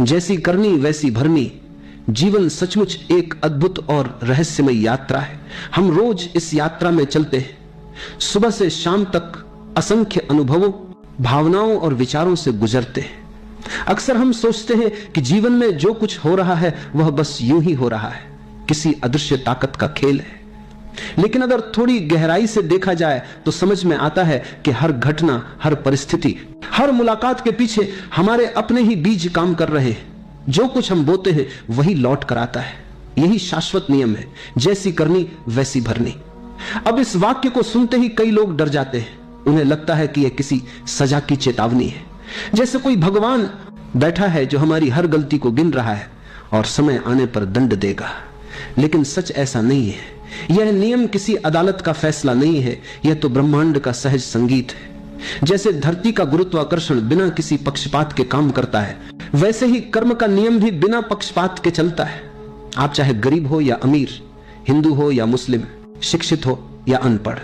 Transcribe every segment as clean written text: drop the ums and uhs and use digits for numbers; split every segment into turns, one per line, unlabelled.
जैसी करनी वैसी भरनी। जीवन सचमुच एक अद्भुत और रहस्यमय यात्रा है। हम रोज इस यात्रा में चलते हैं। सुबह से शाम तक असंख्य अनुभवों, भावनाओं और विचारों से गुजरते हैं। अक्सर हम सोचते हैं कि जीवन में जो कुछ हो रहा है वह बस यूं ही हो रहा है, किसी अदृश्य ताकत का खेल है। लेकिन अगर थोड़ी गहराई से देखा जाए तो समझ में आता है कि हर घटना, हर परिस्थिति, हर मुलाकात के पीछे हमारे अपने ही बीज काम कर रहे हैं। जो कुछ हम बोते हैं वही लौट कर आता है। यही शाश्वत नियम है, जैसी करनी वैसी भरनी। अब इस वाक्य को सुनते ही कई लोग डर जाते हैं। उन्हें लगता है कि यह किसी सजा की चेतावनी है, जैसे कोई भगवान बैठा है जो हमारी हर गलती को गिन रहा है और समय आने पर दंड देगा। लेकिन सच ऐसा नहीं है। यह नियम किसी अदालत का फैसला नहीं है, यह तो ब्रह्मांड का सहज संगीत है। जैसे धरती का गुरुत्वाकर्षण बिना किसी पक्षपात के काम करता है, वैसे ही कर्म का नियम भी बिना पक्षपात के चलता है। आप चाहे गरीब हो या अमीर, हिंदू हो या मुस्लिम, शिक्षित हो या अनपढ़,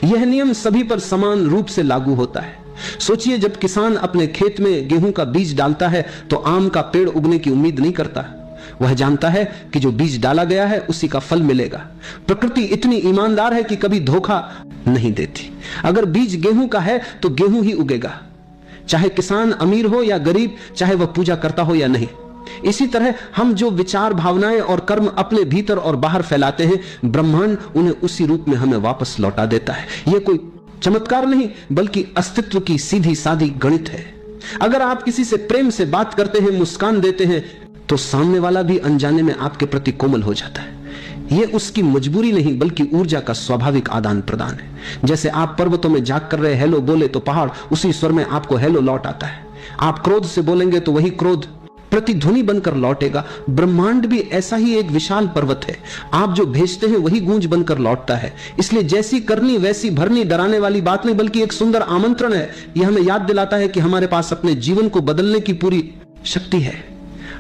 यह नियम सभी पर समान रूप से लागू होता है। सोचिए, जब किसान अपने खेत में गेहूं का बीज डालता है तो आम का पेड़ उगने की उम्मीद नहीं करता। वह जानता है कि जो बीज डाला गया है उसी का फल मिलेगा। प्रकृति इतनी ईमानदार है कि कभी धोखा नहीं देती। अगर बीज गेहूं का है तो गेहूं ही उगेगा, चाहे किसान अमीर हो या गरीब, चाहे वह पूजा करता हो या नहीं। इसी तरह हम जो विचार, भावनाएं और कर्म अपने भीतर और बाहर फैलाते हैं, ब्रह्मांड उन्हें उसी रूप में हमें वापस लौटा देता है। यह कोई चमत्कार नहीं बल्कि अस्तित्व की सीधी सादी गणित है। अगर आप किसी से प्रेम से बात करते हैं, मुस्कान देते हैं, तो सामने वाला भी अनजाने में आपके प्रति कोमल हो जाता है। यह उसकी मजबूरी नहीं बल्कि ऊर्जा का स्वाभाविक आदान प्रदान है। जैसे आप पर्वतों में जाग कर रहे हेलो बोले तो पहाड़ उसी स्वर में आपको हेलो लौट आता है। आप क्रोध से बोलेंगे तो वही क्रोध प्रतिध्वनि बनकर लौटेगा। ब्रह्मांड भी ऐसा ही एक विशाल पर्वत है। आप जो भेजते हैं वही गूंज बनकर लौटता है। इसलिए जैसी करनी वैसी भरनी डराने वाली बात नहीं बल्कि एक सुंदर आमंत्रण है। यह हमें याद दिलाता है कि हमारे पास अपने जीवन को बदलने की पूरी शक्ति है।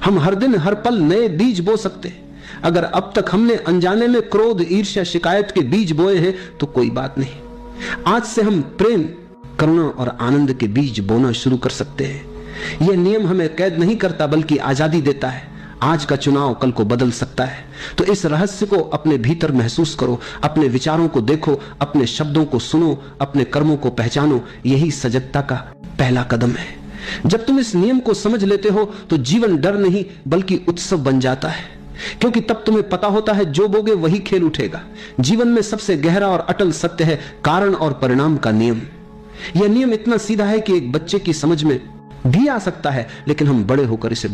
हम हर दिन हर पल नए बीज बो सकते हैं। अगर अब तक हमने अनजाने में क्रोध, ईर्ष्या, शिकायत के बीज बोए हैं तो कोई बात नहीं। आज से हम प्रेम, करुणा और आनंद के बीज बोना शुरू कर सकते हैं। यह नियम हमें कैद नहीं करता बल्कि आजादी देता है। आज का चुनाव कल को बदल सकता है। तो इस रहस्य को अपने भीतर महसूस करो, अपने विचारों को देखो, अपने शब्दों को सुनो, अपने कर्मों को पहचानो। यही सजगता का पहला कदम है। जब तुम इस नियम को समझ लेते हो तो जीवन डर नहीं बल्कि उत्सव बन जाता है, क्योंकि तब तुम्हें पता होता है जो बोगे वही खेल उठेगा। जीवन में सबसे गहरा और अटल सत्य है कारण और परिणाम का नियम। यह नियम इतना सीधा है कि एक बच्चे की समझ में भी आ सकता है, लेकिन हम बड़े होकर इसे